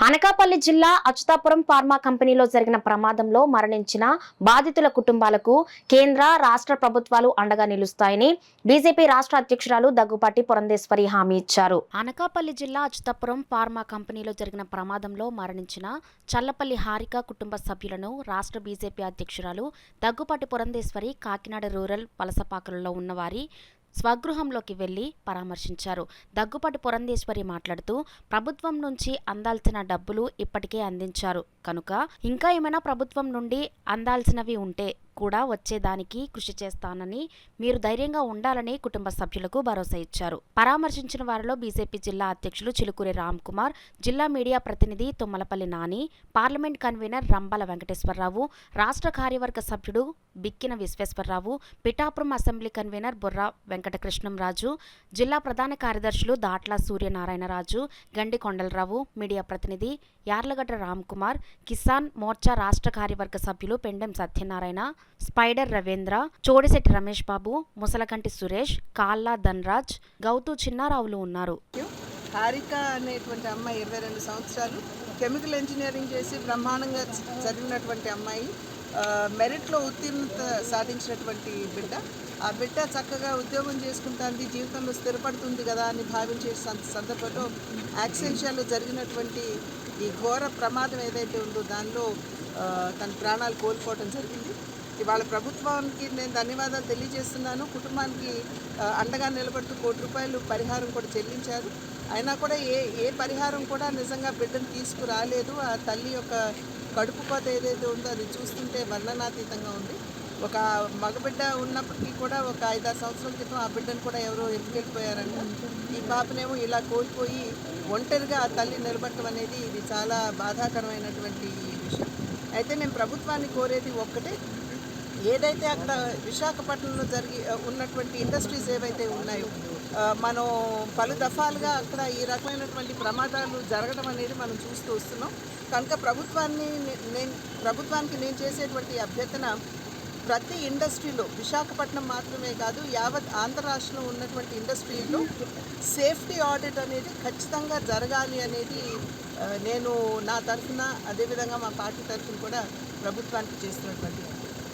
అనకాపల్లి జిల్లా అచ్యుతాపురం ఫార్మా కంపెనీలో జరిగిన ప్రమాదంలో మరణించిన బాధితుల కుటుంబాలకు కేంద్ర రాష్ట్ర ప్రభుత్వాలు అండగా నిలుస్తాయని బీజేపీ రాష్ట్ర అధ్యక్షురాలు దగ్గుపాటి పురంధేశ్వరి హామీ ఇచ్చారు. అనకాపల్లి జిల్లా అచ్యుతాపురం ఫార్మా కంపెనీలో జరిగిన ప్రమాదంలో మరణించిన చల్లపల్లి హారిక కుటుంబ సభ్యులను రాష్ట్ర బీజేపీ అధ్యక్షురాలు దగ్గుపాటి పురంధేశ్వరి కాకినాడ రూరల్ వలసపాకలలో ఉన్నవారి స్వగృహంలోకి వెళ్లి పరామర్శించారు. దగ్గుపాటి పురంధేశ్వరి మాట్లాడుతూ ప్రభుత్వం నుంచి అందాల్సిన డబ్బులు ఇప్పటికే అందించారు కనుక ఇంకా ఏమైనా ప్రభుత్వం నుండి అందాల్సినవి ఉంటే కూడా వచ్చేదానికి కృషి చేస్తానని మీరు ధైర్యంగా ఉండాలని కుటుంబ సభ్యులకు భరోసా ఇచ్చారు. పరామర్శించిన వారిలో బీజేపీ జిల్లా అధ్యక్షులు చిలుకూరి రామ్ కుమార్, జిల్లా మీడియా ప్రతినిధి తుమ్మలపల్లి నాని, పార్లమెంట్ కన్వీనర్ రంబాల వెంకటేశ్వరరావు, రాష్ట్ర కార్యవర్గ సభ్యుడు బిక్కిన విశ్వేశ్వరరావు, పిఠాపురం అసెంబ్లీ కన్వీనర్ బుర్రా వెంకటకృష్ణంరాజు, జిల్లా ప్రధాన కార్యదర్శులు దాట్ల సూర్యనారాయణరాజు, గండి కొండలరావు, మీడియా ప్రతినిధి యార్లగడ్డ రామ్ కుమార్, కిసాన్ మోర్చా రాష్ట్ర కార్యవర్గ సభ్యులు పెండెం సత్యనారాయణ, స్పైడర్ రవీంద్ర, చోడిశెట్టి రమేష్ బాబు, ముసలకంటి సురేష్, కాల్లా ధనరాజ్, గౌతు చిన్నారావులు ఉన్నారు. హారిక అనేటువంటి అమ్మాయి 22 సంవత్సరాలు కెమికల్ ఇంజనీరింగ్ చేసి బ్రహ్మాండంగా చదివినటువంటి అమ్మాయి, మెరిట్లో ఉత్తీర్ణత సాధించినటువంటి బిడ్డ. ఆ బిడ్డ చక్కగా ఉద్యోగం చేసుకుంటుంది, జీవితంలో స్థిరపడుతుంది కదా అని భావించే సందర్భంలో యాక్సిడెంట్లో జరిగినటువంటి ఈ ఘోర ప్రమాదం ఏదైతే ఉందో దానిలో తన ప్రాణాలు కోల్పోవడం జరిగింది. ఇవాళ ప్రభుత్వానికి నేను ధన్యవాదాలు తెలియజేస్తున్నాను. కుటుంబానికి అండగా నిలబడుతూ ₹1 పరిహారం కూడా చెల్లించారు. అయినా కూడా ఏ పరిహారం కూడా నిజంగా బిడ్డను తీసుకురాలేదు. ఆ తల్లి యొక్క కడుపు కోత ఏదైతే ఉందో అది చూస్తుంటే వర్ణనాతీతంగా ఉంది. ఒక మగబిడ్డ ఉన్నప్పటికీ కూడా ఒక 5-6 సంవత్సరాల క్రితం ఆ బిడ్డను కూడా ఎవరో ఎత్తుకెళ్ళిపోయారంట. ఈ పాపనేమో ఇలా కోల్పోయి ఒంటరిగా ఆ తల్లి నిలబడటం అనేది ఇది చాలా బాధాకరమైనటువంటి విషయం. అయితే నేను ప్రభుత్వాన్ని కోరేది ఒక్కటే, ఏదైతే అక్కడ విశాఖపట్నంలో ఉన్నటువంటి ఇండస్ట్రీస్ ఏవైతే ఉన్నాయో మనం పలు దఫాలుగా అక్కడ ఈ రకమైనటువంటి ప్రమాదాలు జరగడం అనేది మనం చూస్తూ వస్తున్నాం. కనుక ప్రభుత్వానికి నేను చేసేటువంటి అభ్యర్థన, ప్రతి ఇండస్ట్రీలో విశాఖపట్నం మాత్రమే కాదు యావత్ ఆంధ్ర రాష్ట్రంలో ఉన్నటువంటి ఇండస్ట్రీలో సేఫ్టీ ఆడిట్ అనేది ఖచ్చితంగా జరగాలి అనేది నేను నా తరఫున, అదేవిధంగా మా పార్టీ తరఫున కూడా ప్రభుత్వానికి చేస్తున్నటువంటి